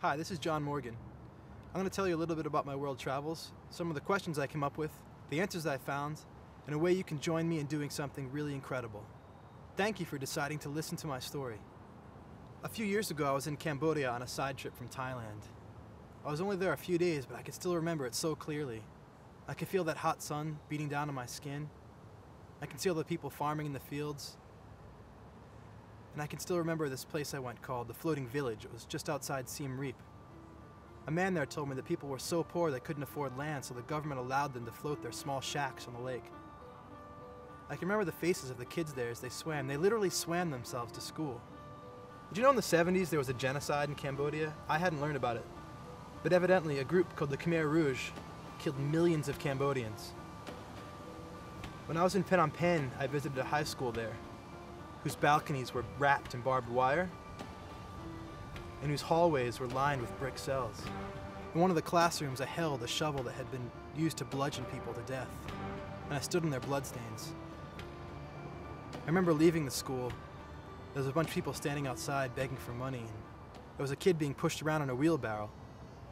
Hi, this is John Morgan. I'm going to tell you a little bit about my world travels, some of the questions I came up with, the answers I found, and a way you can join me in doing something really incredible. Thank you for deciding to listen to my story. A few years ago, I was in Cambodia on a side trip from Thailand. I was only there a few days, but I can still remember it so clearly. I could feel that hot sun beating down on my skin. I can see all the people farming in the fields. And I can still remember this place I went called the Floating Village. It was just outside Siem Reap. A man there told me that people were so poor they couldn't afford land, so the government allowed them to float their small shacks on the lake. I can remember the faces of the kids there as they swam. They literally swam themselves to school. Did you know in the 70s there was a genocide in Cambodia? I hadn't learned about it. But evidently a group called the Khmer Rouge killed millions of Cambodians. When I was in Phnom Penh, I visited a high school there, whose balconies were wrapped in barbed wire, and whose hallways were lined with brick cells. In one of the classrooms, I held a shovel that had been used to bludgeon people to death, and I stood in their bloodstains. I remember leaving the school. There was a bunch of people standing outside begging for money, and there was a kid being pushed around in a wheelbarrow.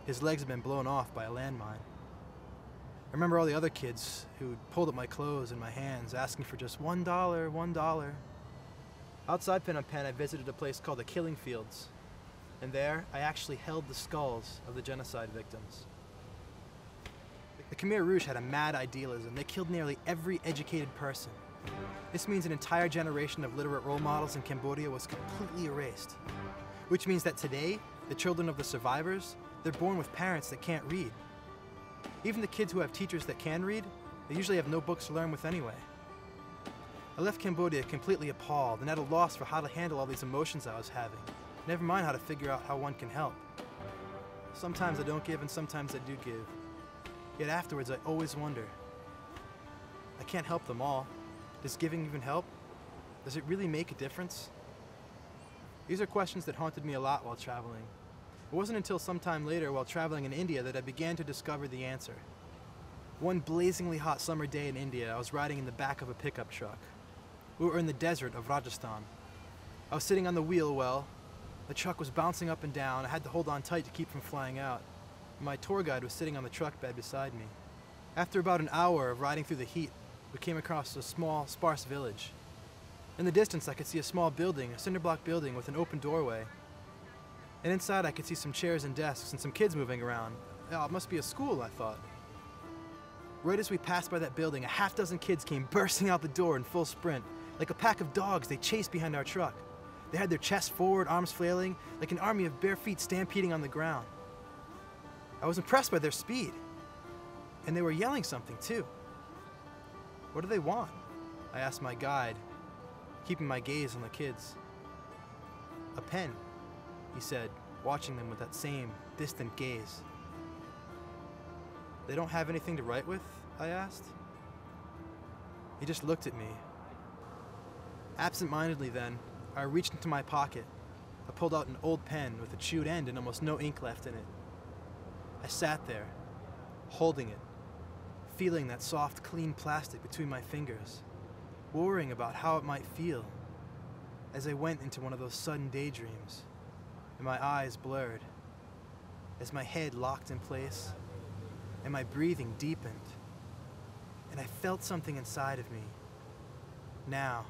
His legs had been blown off by a landmine. I remember all the other kids who pulled up my clothes and my hands, asking for just $1, $1. Outside Phnom Penh, I visited a place called the Killing Fields, and there I actually held the skulls of the genocide victims. The Khmer Rouge had a mad idealism. They killed nearly every educated person. This means an entire generation of literate role models in Cambodia was completely erased, which means that today, the children of the survivors, they're born with parents that can't read. Even the kids who have teachers that can read, they usually have no books to learn with anyway. I left Cambodia completely appalled and at a loss for how to handle all these emotions I was having. Never mind how to figure out how one can help. Sometimes I don't give and sometimes I do give. Yet afterwards I always wonder, I can't help them all. Does giving even help? Does it really make a difference? These are questions that haunted me a lot while traveling. It wasn't until some time later while traveling in India that I began to discover the answer. One blazingly hot summer day in India, I was riding in the back of a pickup truck. We were in the desert of Rajasthan. I was sitting on the wheel well. The truck was bouncing up and down. I had to hold on tight to keep from flying out. My tour guide was sitting on the truck bed beside me. After about an hour of riding through the heat, we came across a small, sparse village. In the distance, I could see a small building, a cinder block building with an open doorway. And inside, I could see some chairs and desks and some kids moving around. Oh, it must be a school, I thought. Right as we passed by that building, a half-dozen kids came bursting out the door in full sprint. Like a pack of dogs, they chased behind our truck. They had their chests forward, arms flailing, like an army of bare feet stampeding on the ground. I was impressed by their speed. And they were yelling something, too. What do they want? I asked my guide, keeping my gaze on the kids. A pen, he said, watching them with that same distant gaze. They don't have anything to write with? I asked. He just looked at me. Absent-mindedly then, I reached into my pocket. I pulled out an old pen with a chewed end and almost no ink left in it. I sat there, holding it, feeling that soft, clean plastic between my fingers, worrying about how it might feel as I went into one of those sudden daydreams, and my eyes blurred, as my head locked in place, and my breathing deepened, and I felt something inside of me. Now,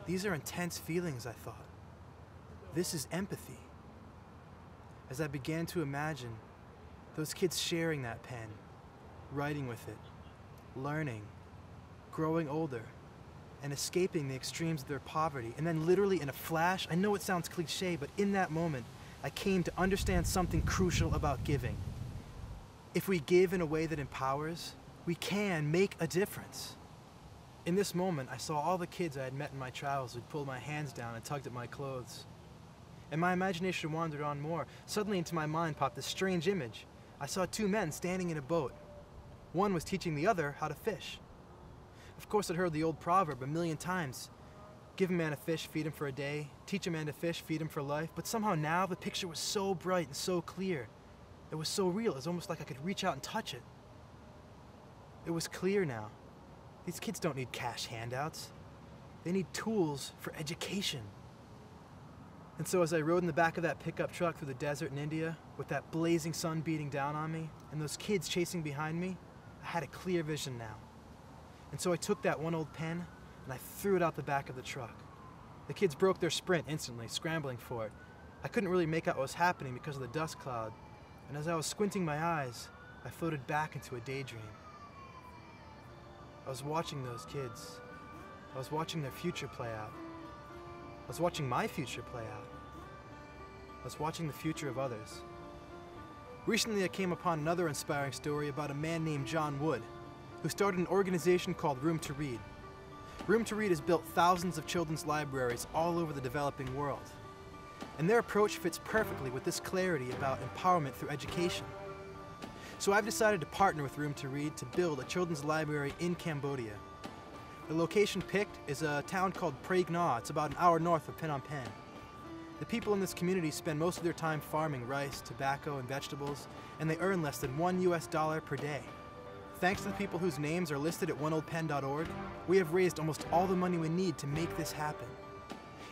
these are intense feelings, I thought. This is empathy. As I began to imagine those kids sharing that pen, writing with it, learning, growing older, and escaping the extremes of their poverty. And then literally in a flash, I know it sounds cliche, but in that moment, I came to understand something crucial about giving. If we give in a way that empowers, we can make a difference. In this moment, I saw all the kids I had met in my travels who'd pulled my hands down and tugged at my clothes. And my imagination wandered on more. Suddenly into my mind popped this strange image. I saw two men standing in a boat. One was teaching the other how to fish. Of course, I'd heard the old proverb a million times. Give a man a fish, feed him for a day. Teach a man to fish, feed him for life. But somehow now the picture was so bright and so clear. It was so real, it was almost like I could reach out and touch it. It was clear now. These kids don't need cash handouts. They need tools for education. And so as I rode in the back of that pickup truck through the desert in India, with that blazing sun beating down on me, and those kids chasing behind me, I had a clear vision now. And so I took that one old pen, and I threw it out the back of the truck. The kids broke their sprint instantly, scrambling for it. I couldn't really make out what was happening because of the dust cloud, and as I was squinting my eyes, I floated back into a daydream. I was watching those kids. I was watching their future play out. I was watching my future play out. I was watching the future of others. Recently I came upon another inspiring story about a man named John Wood, who started an organization called Room to Read. Room to Read has built thousands of children's libraries all over the developing world. And their approach fits perfectly with this clarity about empowerment through education. So I've decided to partner with Room to Read to build a children's library in Cambodia. The location picked is a town called Prey Gnaw. It's about an hour north of Phnom Penh. The people in this community spend most of their time farming rice, tobacco, and vegetables, and they earn less than $1 US per day. Thanks to the people whose names are listed at oneoldpen.org, we have raised almost all the money we need to make this happen.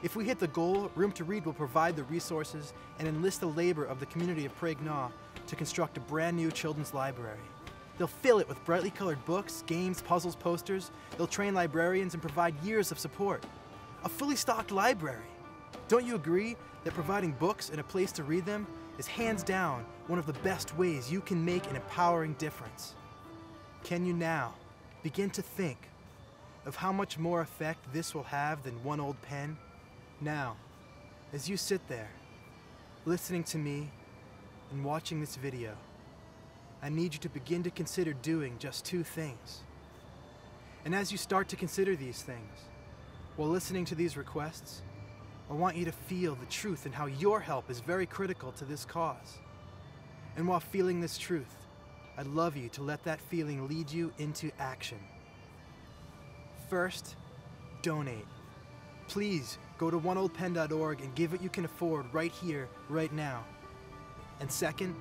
If we hit the goal, Room to Read will provide the resources and enlist the labor of the community of Prey Gnaw to construct a brand new children's library. They'll fill it with brightly colored books, games, puzzles, posters. They'll train librarians and provide years of support. A fully stocked library. Don't you agree that providing books and a place to read them is hands down one of the best ways you can make an empowering difference? Can you now begin to think of how much more effect this will have than one old pen? Now, as you sit there, listening to me and watching this video, I need you to begin to consider doing just two things. And as you start to consider these things, while listening to these requests, I want you to feel the truth in how your help is very critical to this cause. And while feeling this truth, I'd love you to let that feeling lead you into action. First, donate. Please go to oneoldpen.org and give what you can afford right here, right now. And second,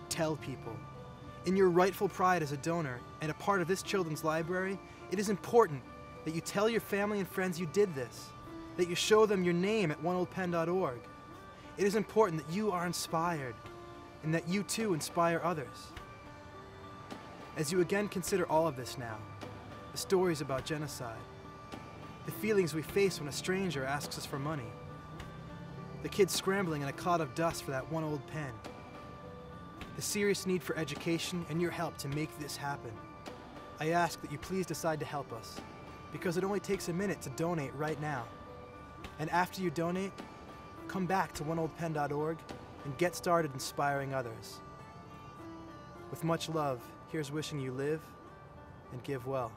tell people. In your rightful pride as a donor and a part of this children's library, it is important that you tell your family and friends you did this, that you show them your name at oneoldpen.org. It is important that you are inspired and that you too inspire others. As you again consider all of this now, the stories about genocide, the feelings we face when a stranger asks us for money, the kids scrambling in a cloud of dust for that one old pen, the serious need for education and your help to make this happen, I ask that you please decide to help us, because it only takes a minute to donate right now. And after you donate, come back to oneoldpen.org and get started inspiring others. With much love, here's wishing you live and give well.